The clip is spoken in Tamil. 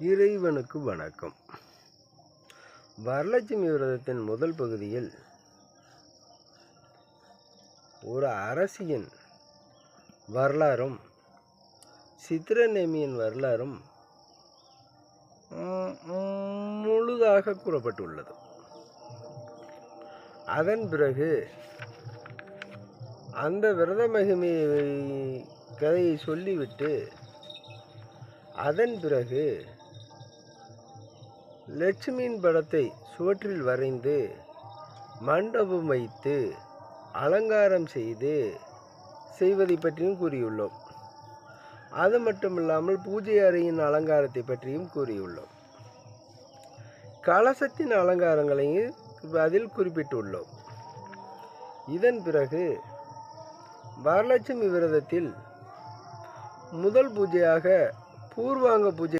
இறைவனுக்கு வணக்கம். வரலட்சுமி விரதத்தின் முதல் பகுதியில் ஒரு அரசியின் வரலாறும் சித்திரநேமியின் வரலாறும் முழுதாக கூறப்பட்டுள்ளது. அதன் பிறகு அந்த விரத மகிமை கதையை சொல்லிவிட்டு அதன் பிறகு லட்சுமியின் படத்தை சுவற்றில் வரைந்து மண்டபம் வைத்து அலங்காரம் செய்வதை பற்றியும் கூறியுள்ளோம். அது மட்டுமில்லாமல் பூஜை அறையின் அலங்காரத்தை பற்றியும் கூறியுள்ளோம். கலசத்தின் அலங்காரங்களையும் அதில் குறிப்பிட்டுள்ளோம். இதன் பிறகு வரலட்சுமி விரதத்தில் முதல் பூஜையாக பூர்வாங்க பூஜை